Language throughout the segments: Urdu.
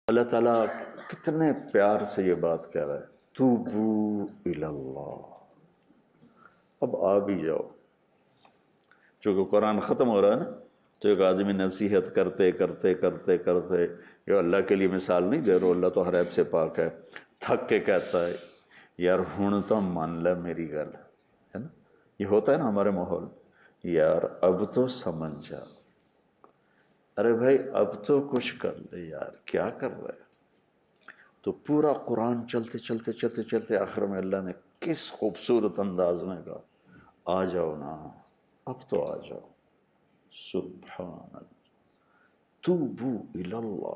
اللہ تعالیٰ کتنے پیار سے یہ بات کہہ رہا ہے، توبو الی اللہ، اب آ بھی جاؤ۔ چونکہ قرآن ختم ہو رہا ہے نا، تو ایک آدمی نصیحت کرتے کرتے کرتے کرتے، یہ اللہ کے لیے مثال نہیں دے رہا، اللہ تو ہر عیب سے پاک ہے، تھک کے کہتا ہے یار ہن تو مان لے میری گل، ہے نا؟ یہ ہوتا ہے نا ہمارے ماحول، یار اب تو سمجھ جا، ارے بھائی اب تو کچھ کر لے یار، کیا کر رہا ہے؟ تو پورا قرآن چلتے چلتے چلتے چلتے آخر میں اللہ نے کس خوبصورت انداز میں کہا، آ جاؤ نا، اب تو آ جاؤ، سبحان اللہ، توبو الی اللہ،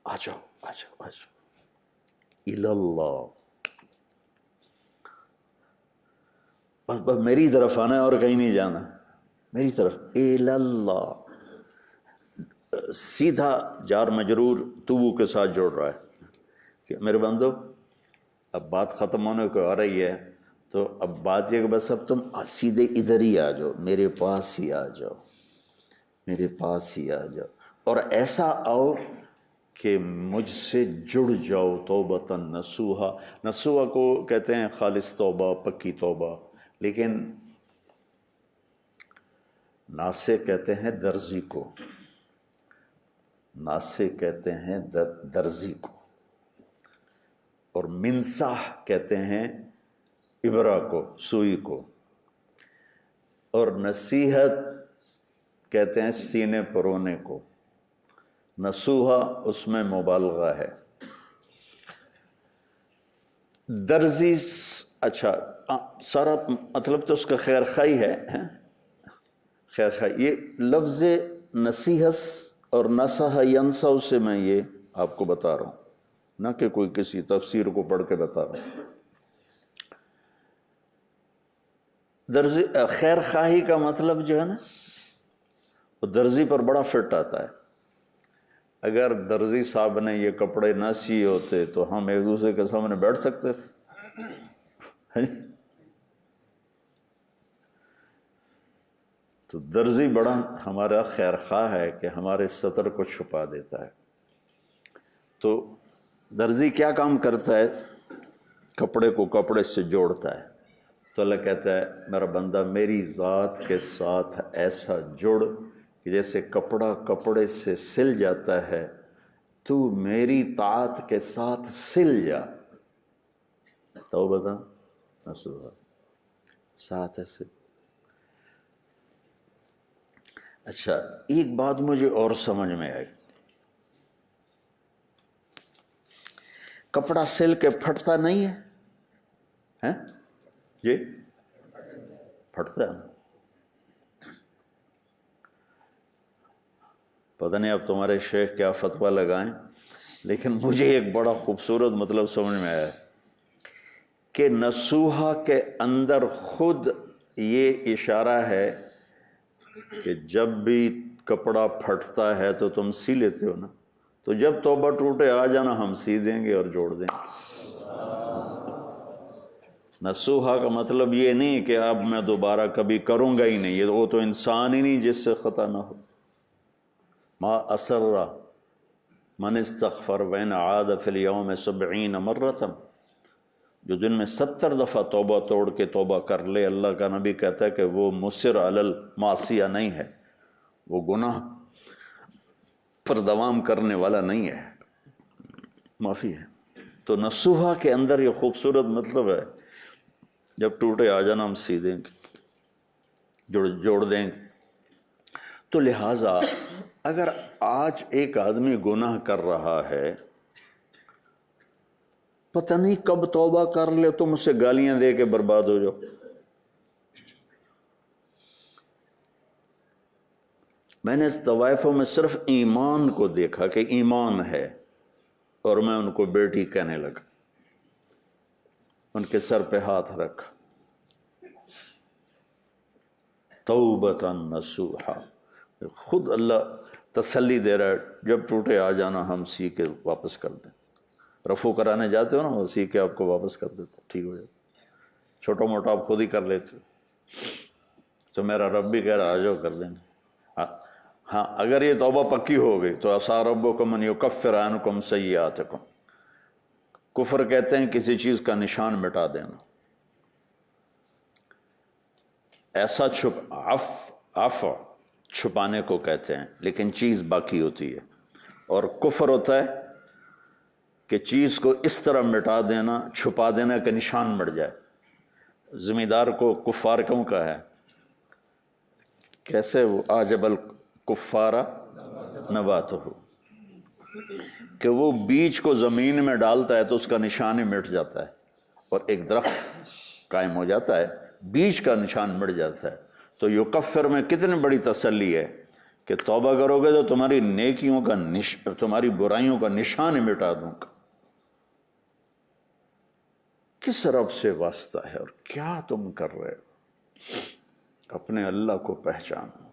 آ جاؤ آ جاؤ آ جاؤ الی اللہ، بس میری طرف آنا ہے اور کہیں نہیں جانا، میری طرف، الی اللہ، سیدھا جار مجرور توبو کے ساتھ جوڑ رہا ہے کہ میرے بندو اب بات ختم ہونے کو آ رہی ہے، تو اب بات یہ کہ بس اب تم سیدھے ادھر ہی آ جاؤ، میرے پاس ہی آ جاؤ، میرے پاس ہی آ جاؤ، اور ایسا آؤ کہ مجھ سے جڑ جاؤ، توبتاً نصوحا۔ نصوحا کو کہتے ہیں خالص توبہ، پکی توبہ، لیکن ناسے کہتے ہیں درزی کو، ناسے کہتے ہیں درزی کو، اور منصاح کہتے ہیں ابرہ کو، سوئی کو، اور نصیحت کہتے ہیں سینے پرونے کو، نصوحا اس میں مبالغہ ہے۔ درزی اچھا سارا مطلب تو اس کا خیر خواہی ہے، خیر خواہی، یہ لفظ نصیحت اور نصح ینصح سے میں یہ آپ کو بتا رہا ہوں، نہ کہ کوئی کسی تفسیر کو پڑھ کے بتا رہا ہوں۔ درزی خیر خواہی کا مطلب جو ہے نا، وہ درزی پر بڑا فٹ آتا ہے۔ اگر درزی صاحب نے یہ کپڑے نہ سیے ہوتے تو ہم ایک دوسرے کے سامنے بیٹھ سکتے تھے، تو درزی بڑا ہمارا خیر خواہ ہے کہ ہمارے سطر کو چھپا دیتا ہے۔ تو درزی کیا کام کرتا ہے؟ کپڑے کو کپڑے سے جوڑتا ہے۔ تو اللہ کہتا ہے میرا بندہ میری ذات کے ساتھ ایسا جڑ کہ جیسے کپڑا کپڑے سے سل جاتا ہے، تو میری طاعت کے ساتھ سل جا، تو بتا نصوحا ساتھ ہے سل۔ اچھا ایک بات مجھے اور سمجھ میں آئی، کپڑا سل کے پھٹتا نہیں ہے، جی پھٹتا ہے، پتہ نہیں اب تمہارے شیخ کیا فتویٰ لگائیں، لیکن مجھے ایک بڑا خوبصورت مطلب سمجھ میں آیا کہ نصوحا کے اندر خود یہ اشارہ ہے کہ جب بھی کپڑا پھٹتا ہے تو تم سی لیتے ہو نا، تو جب توبہ ٹوٹے آ جانا، ہم سی دیں گے اور جوڑ دیں گے۔ نصوحا کا مطلب یہ نہیں کہ اب میں دوبارہ کبھی کروں گا ہی نہیں، یہ وہ تو انسان ہی نہیں جس سے خطا نہ ہو۔ ما اسر من استغفر وین عاد فی الیوم 70 مرۃ، جو دن میں 70 دفعہ توبہ توڑ کے توبہ کر لے، اللہ کا نبی کہتا ہے کہ وہ مصر علی المعصیہ نہیں ہے، وہ گناہ پر دوام کرنے والا نہیں ہے، معافی ہے۔ تو نصوحا کے اندر یہ خوبصورت مطلب ہے، جب ٹوٹے آ جانا ہم سی دیں گے، جوڑ دیں گے۔ تو لہٰذا اگر آج ایک آدمی گناہ کر رہا ہے، پتہ نہیں کب توبہ کر لے، تم اسے گالیاں دے کے برباد ہو جاؤ۔ میں نے اس طوائفوں میں صرف ایمان کو دیکھا کہ ایمان ہے، اور میں ان کو بیٹی کہنے لگا، ان کے سر پہ ہاتھ رکھا، توبۃ نصوحا، خود اللہ تسلی دے رہا ہے جب ٹوٹے آ جانا، ہم سی کے واپس کر دیں۔ رفو کرانے جاتے ہو نا، وہ سی کے آپ کو واپس کر دیتے، ٹھیک ہو جاتا۔ چھوٹا موٹا آپ خود ہی کر لیتے، تو میرا رب بھی کہہ رہا آ جاؤ کر لینا۔ ہاں اگر یہ توبہ پکی ہو گئی تو عسیٰ ربکم ان یکفر عنکم سیئاتکم، کفر کہتے ہیں کسی چیز کا نشان مٹا دینا، ایسا عفو چھپانے کو کہتے ہیں لیکن چیز باقی ہوتی ہے، اور کفر ہوتا ہے کہ چیز کو اس طرح مٹا دینا، چھپا دینا کہ نشان مٹ جائے۔ زمیندار کو کفار کیوں کہا ہے؟ کیسے وہ اعجب الکفار نباتہ، کہ وہ بیج کو زمین میں ڈالتا ہے تو اس کا نشان ہی مٹ جاتا ہے، اور ایک درخت قائم ہو جاتا ہے، بیج کا نشان مٹ جاتا ہے۔ تو یکفر میں کتنی بڑی تسلی ہے کہ توبہ کرو گے تو تمہاری نیکیوں کا تمہاری برائیوں کا نشان ہی مٹا دوں گا۔ کس رب سے واسطہ ہے اور کیا تم کر رہے ہو؟ اپنے اللہ کو پہچانو۔